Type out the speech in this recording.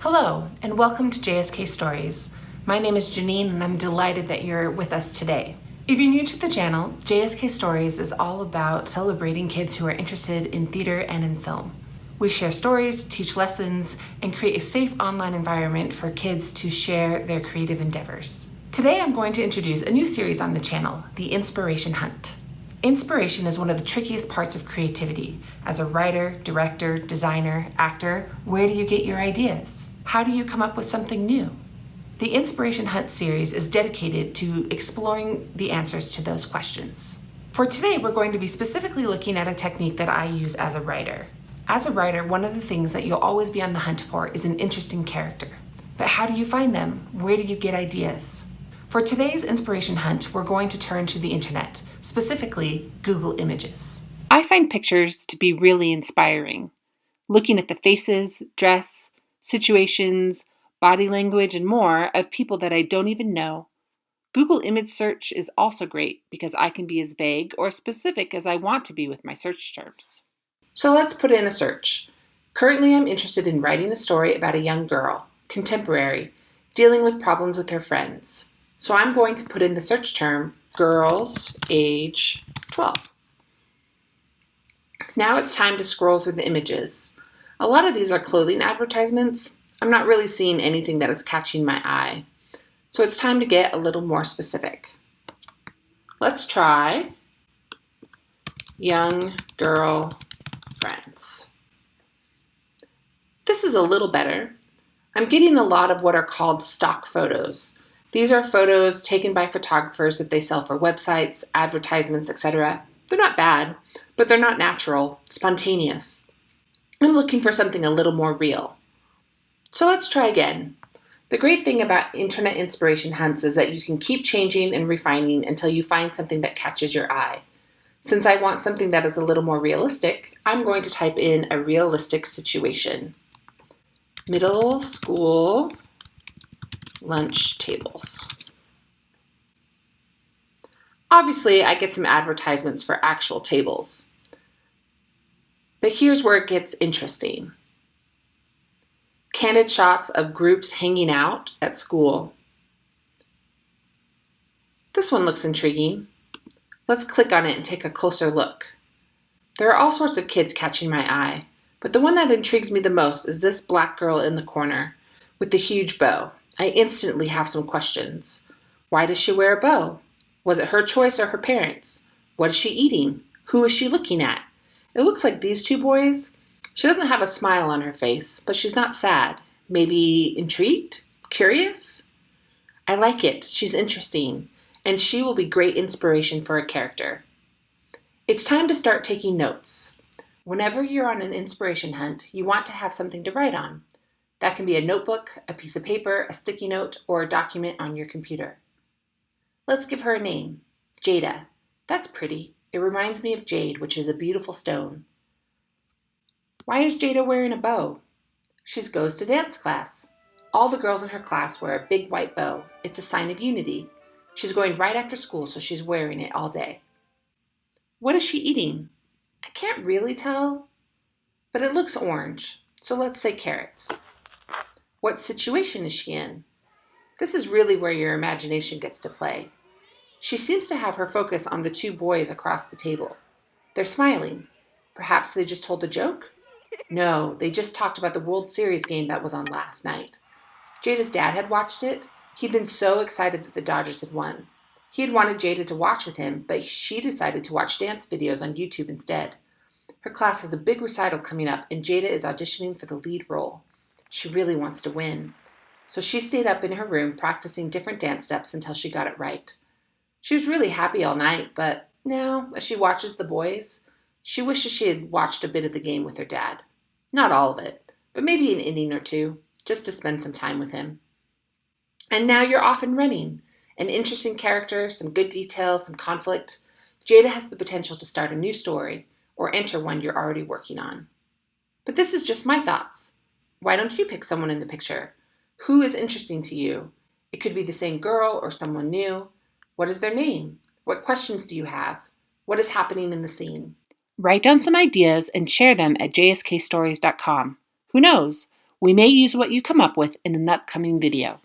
Hello, and welcome to JSK Stories. My name is Janine, and I'm delighted that you're with us today. If you're new to the channel, JSK Stories is all about celebrating kids who are interested in theater and in film. We share stories, teach lessons, and create a safe online environment for kids to share their creative endeavors. Today I'm going to introduce a new series on the channel, The Inspiration Hunt. Inspiration is one of the trickiest parts of creativity. As a writer, director, designer, actor, where do you get your ideas? How do you come up with something new? The Inspiration Hunt series is dedicated to exploring the answers to those questions. For today, we're going to be specifically looking at a technique that I use as a writer. As a writer, one of the things that you'll always be on the hunt for is an interesting character. But how do you find them? Where do you get ideas? For today's Inspiration Hunt, we're going to turn to the internet, specifically Google Images. I find pictures to be really inspiring. Looking at the faces, dress, situations, body language, and more of people that I don't even know. Google image search is also great because I can be as vague or specific as I want to be with my search terms. So let's put in a search. Currently, I'm interested in writing a story about a young girl, contemporary, dealing with problems with her friends. So I'm going to put in the search term, girls age 12. Now it's time to scroll through the images. A lot of these are clothing advertisements. I'm not really seeing anything that is catching my eye. So it's time to get a little more specific. Let's try young girl friends. This is a little better. I'm getting a lot of what are called stock photos. These are photos taken by photographers that they sell for websites, advertisements, etc. They're not bad, but they're not natural, spontaneous. I'm looking for something a little more real. So let's try again. The great thing about internet inspiration hunts is that you can keep changing and refining until you find something that catches your eye. Since I want something that is a little more realistic, I'm going to type in a realistic situation. Middle school lunch tables. Obviously, I get some advertisements for actual tables. But here's where it gets interesting. Candid shots of groups hanging out at school. This one looks intriguing. Let's click on it and take a closer look. There are all sorts of kids catching my eye, but the one that intrigues me the most is this black girl in the corner with the huge bow. I instantly have some questions. Why does she wear a bow? Was it her choice or her parents'? What is she eating? Who is she looking at? It looks like these two boys. She doesn't have a smile on her face, but she's not sad. Maybe intrigued? Curious? I like it. She's interesting, and she will be great inspiration for a character. It's time to start taking notes. Whenever you're on an inspiration hunt, you want to have something to write on. That can be a notebook, a piece of paper, a sticky note, or a document on your computer. Let's give her a name. Jada. That's pretty. It reminds me of jade, which is a beautiful stone. Why is Jada wearing a bow? She goes to dance class. All the girls in her class wear a big white bow. It's a sign of unity. She's going right after school, so she's wearing it all day. What is she eating? I can't really tell, but it looks orange, so let's say carrots. What situation is she in? This is really where your imagination gets to play. She seems to have her focus on the two boys across the table. They're smiling. Perhaps they just told a joke? No, they just talked about the World Series game that was on last night. Jada's dad had watched it. He'd been so excited that the Dodgers had won. He had wanted Jada to watch with him, but she decided to watch dance videos on YouTube instead. Her class has a big recital coming up, and Jada is auditioning for the lead role. She really wants to win. So she stayed up in her room practicing different dance steps until she got it right. She was really happy all night, but now, as she watches the boys, she wishes she had watched a bit of the game with her dad. Not all of it, but maybe an inning or two, just to spend some time with him. And now you're off and running. An interesting character, some good details, some conflict. Jada has the potential to start a new story or enter one you're already working on. But this is just my thoughts. Why don't you pick someone in the picture? Who is interesting to you? It could be the same girl or someone new. What is their name? What questions do you have? What is happening in the scene? Write down some ideas and share them at jskstories.com. Who knows? We may use what you come up with in an upcoming video.